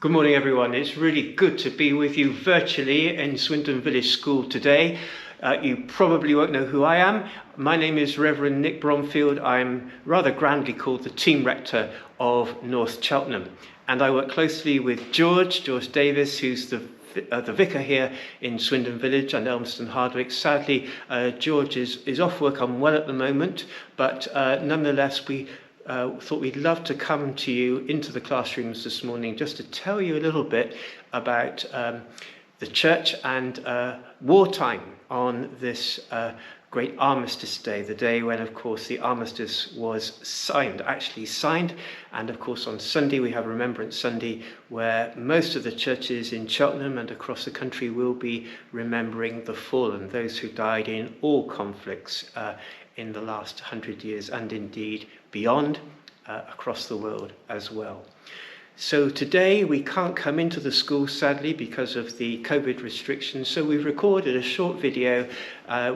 Good morning, everyone. It's really good to be with you virtually in Swindon Village School today. You probably won't know who I am. My name is Reverend Nick Bromfield. I'm rather grandly called the team rector of North Cheltenham. And I work closely with George Davis, who's the vicar here in Swindon Village and Elmston Hardwick. Sadly, George is off work unwell at the moment, but nonetheless, we thought we'd love to come to you into the classrooms this morning just to tell you a little bit about the church and wartime on this great Armistice Day, the day when, of course, the armistice was actually signed. And, of course, on Sunday we have Remembrance Sunday, where most of the churches in Cheltenham and across the country will be remembering the fallen, those who died in all conflicts in the last 100 years and indeed beyond, across the world as well. So today we can't come into the school, sadly, because of the COVID restrictions. So we've recorded a short video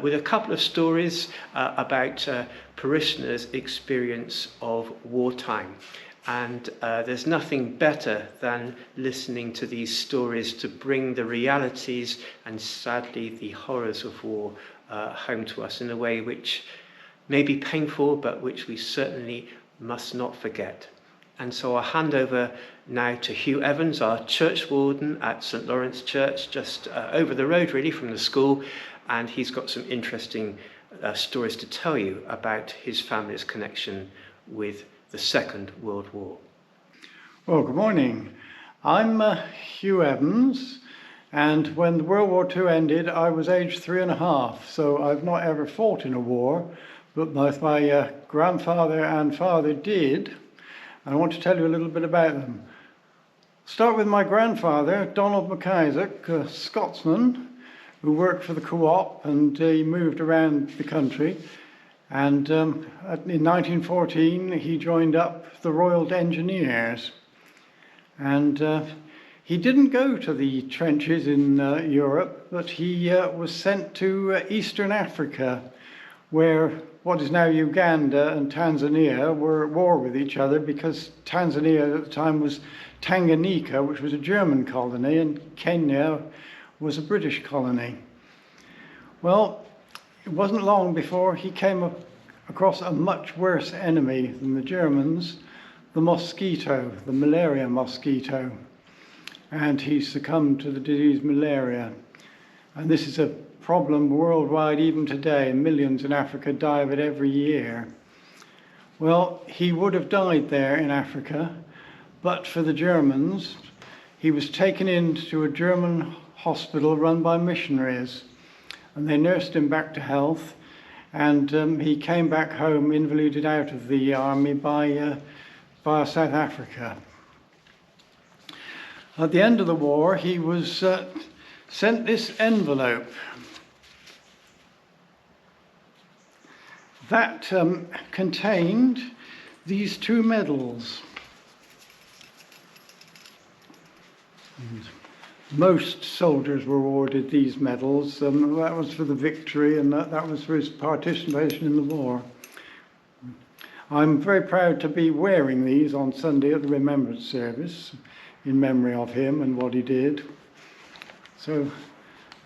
with a couple of stories about parishioners' experience of wartime. And there's nothing better than listening to these stories to bring the realities and, sadly, the horrors of war home to us in a way which may be painful, but which we certainly must not forget. And so I'll hand over now to Hugh Evans, our church warden at St. Lawrence Church, just over the road really from the school. And he's got some interesting stories to tell you about his family's connection with the Second World War. Well, good morning. I'm Hugh Evans, and when World War II ended, I was aged 3.5, so I've not ever fought in a war, but both my grandfather and father did. I want to tell you a little bit about them. Start with my grandfather, Donald McIsaac, a Scotsman who worked for the Co-op, and he moved around the country. And in 1914, he joined up the Royal Engineers. And he didn't go to the trenches in Europe, but he was sent to Eastern Africa, where what is now Uganda and Tanzania were at war with each other, because Tanzania at the time was Tanganyika, which was a German colony, and Kenya was a British colony. Well, it wasn't long before he came across a much worse enemy than the Germans, the mosquito, the malaria mosquito. And he succumbed to the disease malaria. And this is a problem worldwide even today. Millions in Africa die of it every year. Well, he would have died there in Africa, but for the Germans. He was taken into a German hospital run by missionaries, and they nursed him back to health, and he came back home invalided out of the army via South Africa. At the end of the war, he was sent this envelope. That contained these two medals. And most soldiers were awarded these medals. That was for the victory, and that was for his participation in the war. I'm very proud to be wearing these on Sunday at the Remembrance service in memory of him and what he did. So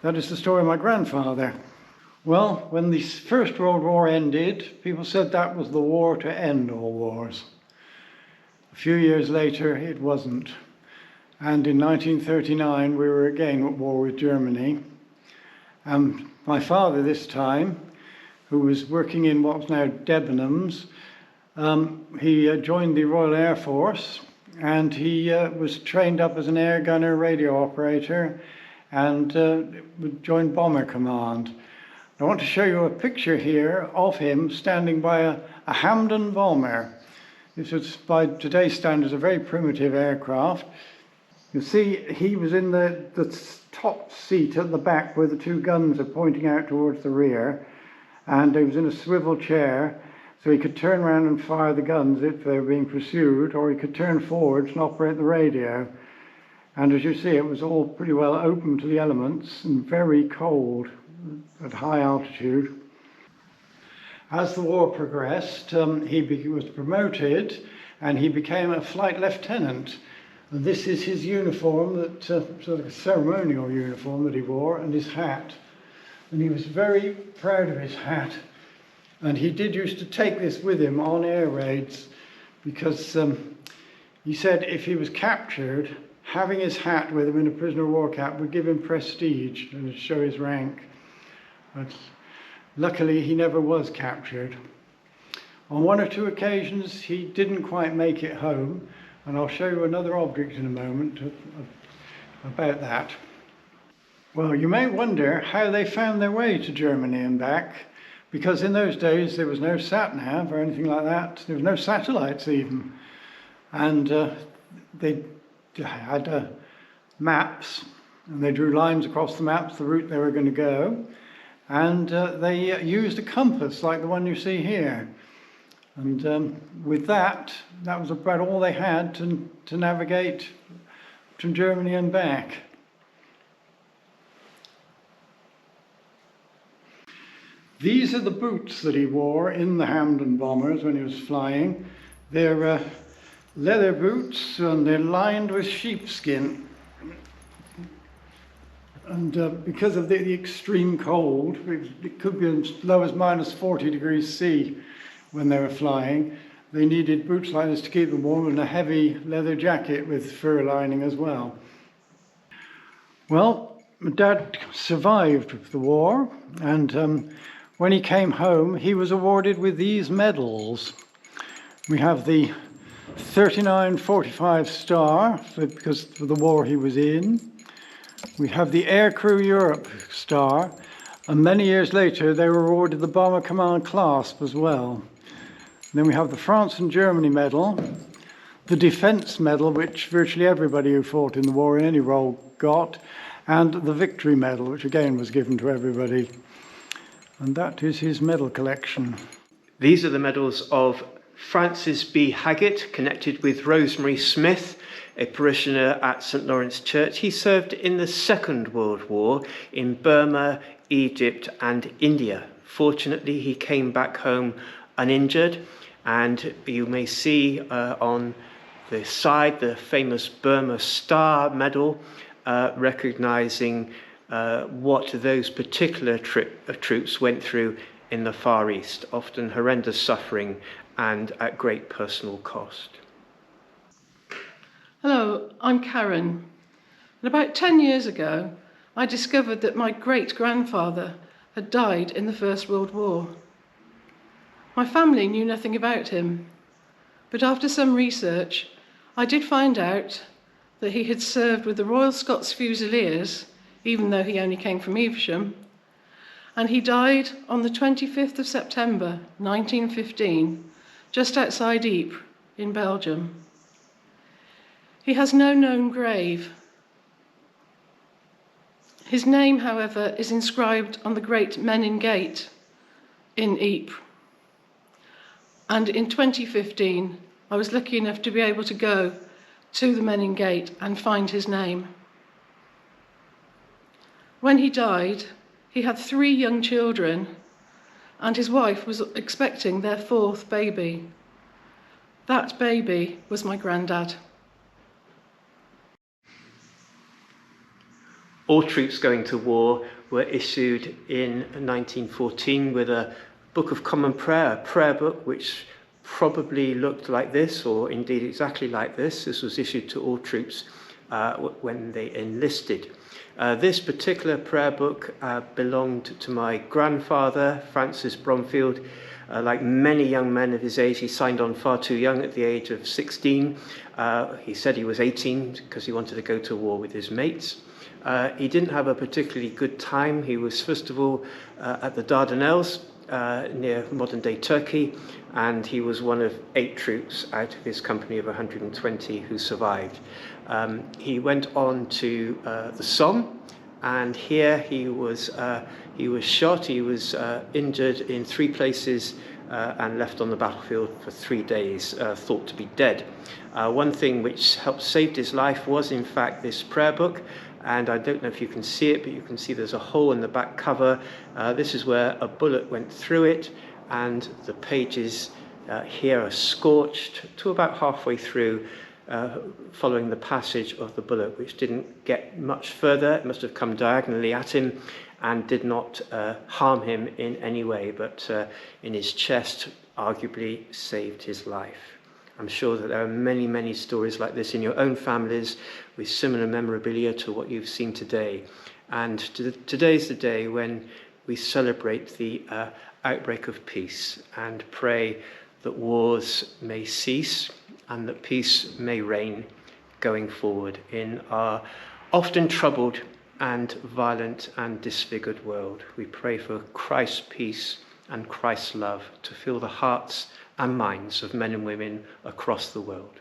that is the story of my grandfather. Well, when the First World War ended, people said that was the war to end all wars. A few years later, it wasn't. And in 1939, we were again at war with Germany. My father this time, who was working in what's now Debenhams, he joined the Royal Air Force, and he was trained up as an air gunner, radio operator, and joined Bomber Command. I want to show you a picture here of him standing by a Hamden bomber. This was, by today's standards, a very primitive aircraft. You see, he was in the top seat at the back where the two guns are pointing out towards the rear, and he was in a swivel chair, so he could turn around and fire the guns if they were being pursued, or he could turn forwards and operate the radio. And as you see, it was all pretty well open to the elements and very cold at high altitude. As the war progressed, he was promoted and he became a flight lieutenant. And this is his uniform, that sort of a ceremonial uniform that he wore, and his hat. And he was very proud of his hat. And he did used to take this with him on air raids, because he said if he was captured, having his hat with him in a prisoner of war cap would give him prestige and show his rank. But luckily he never was captured. On one or two occasions he didn't quite make it home, and I'll show you another object in a moment about that. Well, you may wonder how they found their way to Germany and back, because in those days there was no sat-nav or anything like that. There was no satellites even. And they had maps, and they drew lines across the maps, the route they were going to go. And they used a compass like the one you see here. And with that was about all they had to navigate to Germany and back. These are the boots that he wore in the Hamden bombers when he was flying. They're leather boots, and they're lined with sheepskin. And because of the extreme cold, it could be as low as minus 40 degrees C when they were flying, they needed boots like this to keep them warm, and a heavy leather jacket with fur lining as well. Well, my dad survived the war, and when he came home, he was awarded with these medals. We have the 3945 star, because of the war he was in. We have the Aircrew Europe star, and many years later they were awarded the Bomber Command clasp as well. And then we have the France and Germany medal, the Defence medal, which virtually everybody who fought in the war in any role got, and the Victory medal, which again was given to everybody. And that is his medal collection. These are the medals of Francis B. Haggett, connected with Rosemary Smith, a parishioner at St. Lawrence Church. He served in the Second World War in Burma, Egypt and India. Fortunately, he came back home uninjured, and you may see on the side the famous Burma Star medal, recognizing what those particular troops went through in the Far East, often horrendous suffering and at great personal cost. Hello, I'm Karen. And about 10 years ago, I discovered that my great-grandfather had died in the First World War. My family knew nothing about him, but after some research, I did find out that he had served with the Royal Scots Fusiliers, even though he only came from Evesham, and he died on the 25th of September 1915, just outside Ypres in Belgium. He has no known grave. His name, however, is inscribed on the Great Menin Gate in Ypres. And in 2015, I was lucky enough to be able to go to the Menin Gate and find his name. When he died, he had 3 young children, and his wife was expecting their 4th baby. That baby was my granddad. All troops going to war were issued in 1914 with a Book of Common Prayer, a prayer book which probably looked like this, or indeed exactly like this. This was issued to all troops when they enlisted. This particular prayer book belonged to my grandfather, Francis Bromfield. Like many young men of his age, he signed on far too young at the age of 16. He said he was 18 because he wanted to go to war with his mates. He didn't have a particularly good time. He was, first of all, at the Dardanelles, near modern-day Turkey, and he was one of 8 troops out of his company of 120 who survived. He went on to the Somme, and here he was shot. He was injured in 3 places and left on the battlefield for 3 days, thought to be dead. One thing which helped save his life was, in fact, this prayer book. And I don't know if you can see it, but you can see there's a hole in the back cover. This is where a bullet went through it, and the pages here are scorched to about halfway through. following the passage of the bullet, which didn't get much further. It must have come diagonally at him and did not harm him in any way, but in his chest arguably saved his life. I'm sure that there are many, many stories like this in your own families with similar memorabilia to what you've seen today. And today's the day when we celebrate the outbreak of peace and pray that wars may cease and that peace may reign going forward in our often troubled and violent and disfigured world. We pray for Christ's peace and Christ's love to fill the hearts and minds of men and women across the world.